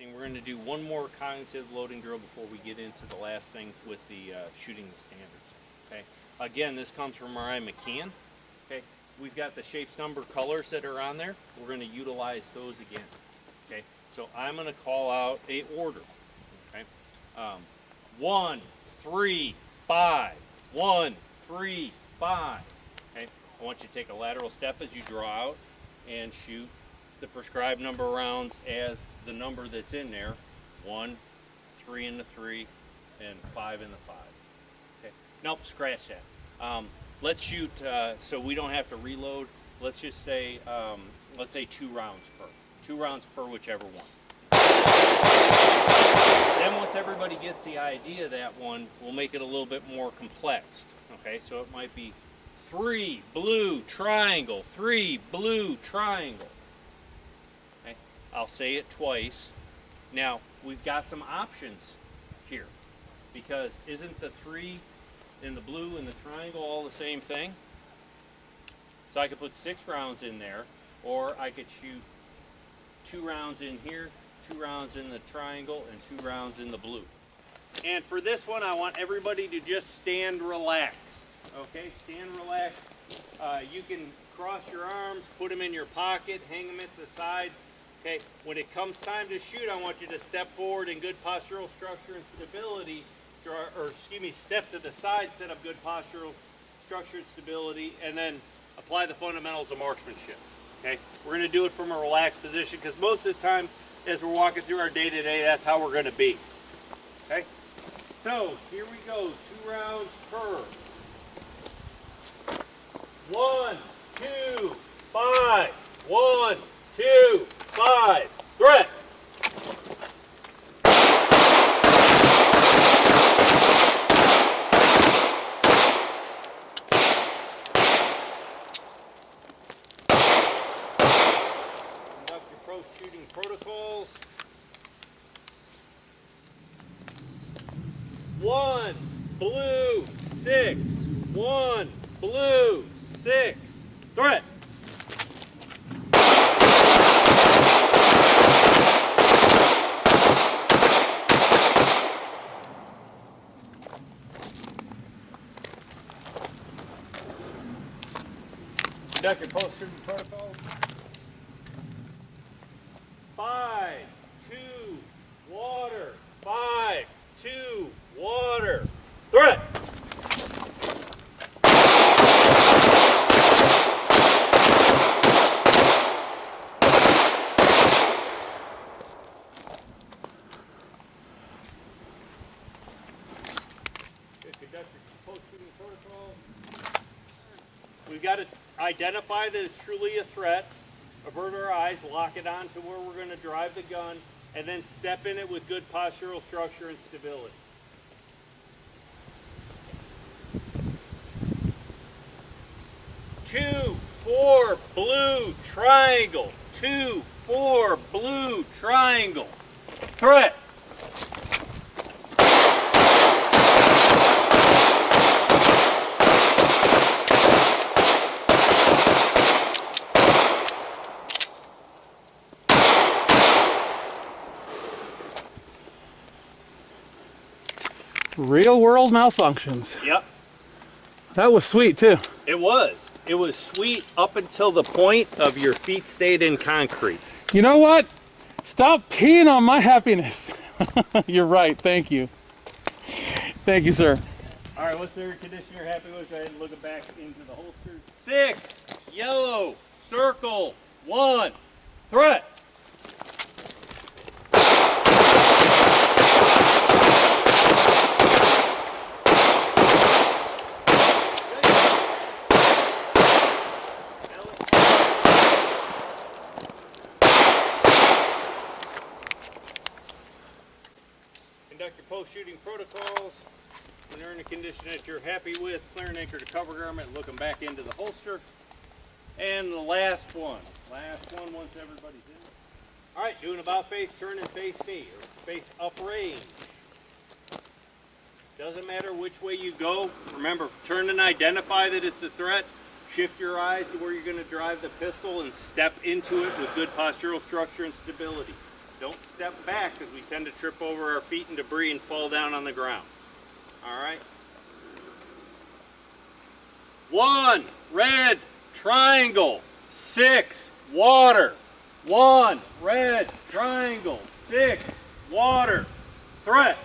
everything. We're going to do one more cognitive loading drill before we get into the last thing with the shooting the standards. Okay. Again, this comes from our McKeon. Okay. We've got the shapes, number, colors that are on there. We're going to utilize those again. Okay. So I'm going to call out a order. Okay. 1, 3, 5. 1, 3, 5. Okay. I want you to take a lateral step as you draw out and shoot the prescribed number of rounds as the number that's in there. 1, 3 in the 3, and 5 in the 5. Okay. Nope, scratch that. Let's shoot so we don't have to reload. Let's just say, let's say 2 rounds per. 2 rounds per whichever one. Then once everybody gets the idea of that one, we'll make it a little bit more complex. Okay, so it might be 3 blue triangle, 3 blue triangle. Okay, I'll say it twice. Now we've got some options here, because isn't the 3 in the blue and the triangle all the same thing? So I could put 6 rounds in there, or I could shoot 2 rounds in here, 2 rounds in the triangle, and 2 rounds in the blue. And for this one, I want everybody to just stand relaxed. Okay, stand relaxed. You can cross your arms, put them in your pocket, hang them at the side. Okay, when it comes time to shoot, I want you to step forward in good postural structure and stability, or excuse me, step to the side, set up good postural structure and stability, and then apply the fundamentals of marksmanship. Okay, we're going to do it from a relaxed position, because most of the time as we're walking through our day-to-day, that's how we're going to be. Okay, so here we go, 2 rounds per. 1, 2, 5. 1, 2, 5. Threat. Shooting protocols. 1 blue 6. 1 blue 6. Threat. Conduct your post-shooting protocol. 5, 2, water. 5, 2, water. Threat. Conduct your post-shooting protocol. We've got to identify that it's truly a threat. Avert our eyes, lock it on to where we're going to drive the gun, and then step in it with good postural structure and stability. Two, 4 blue triangle. 2, 4 blue triangle. Threat. Real world malfunctions. Yep. That was sweet too. It was. It was sweet up until the point of your feet stayed in concrete. You know what? Stop peeing on my happiness. You're right. Thank you. Thank you, sir. All right, what's the air condition you're happy with? Go ahead and look it back into the holster. 6, yellow, circle, 1, threat. Conduct your post-shooting protocols. When they're in a condition that you're happy with, clear and anchor to cover garment, looking back into the holster. And the last one once everybody's in. All right, doing about face, turn and face B, or face up range. Doesn't matter which way you go. Remember, turn and identify that it's a threat. Shift your eyes to where you're going to drive the pistol and step into it with good postural structure and stability. Don't step back because we tend to trip over our feet and debris and fall down on the ground. All right. 1, red, triangle, 6, water. 1, red, triangle, 6, water. Threat.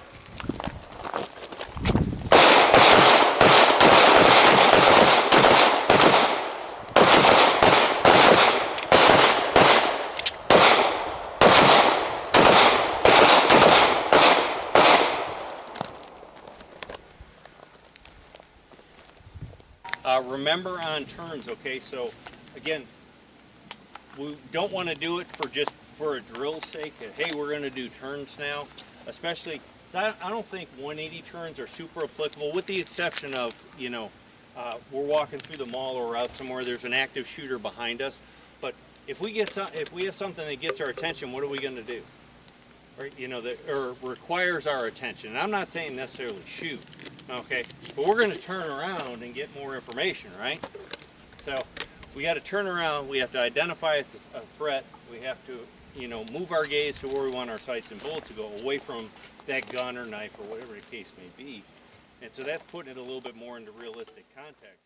Remember on turns, okay, so again, we don't want to do it for a drill's sake. Hey, we're going to do turns now, especially, I don't think 180 turns are super applicable, with the exception of, you know, we're walking through the mall or we're out somewhere, there's an active shooter behind us. But if we have something that gets our attention, what are we going to do? Right, you know, or requires our attention. And I'm not saying necessarily shoot, okay, but we're going to turn around and get more information, right? So we got to turn around, we have to identify it's a threat, we have to, you know, move our gaze to where we want our sights and bullets to go, away from that gun or knife or whatever the case may be. And so that's putting it a little bit more into realistic context.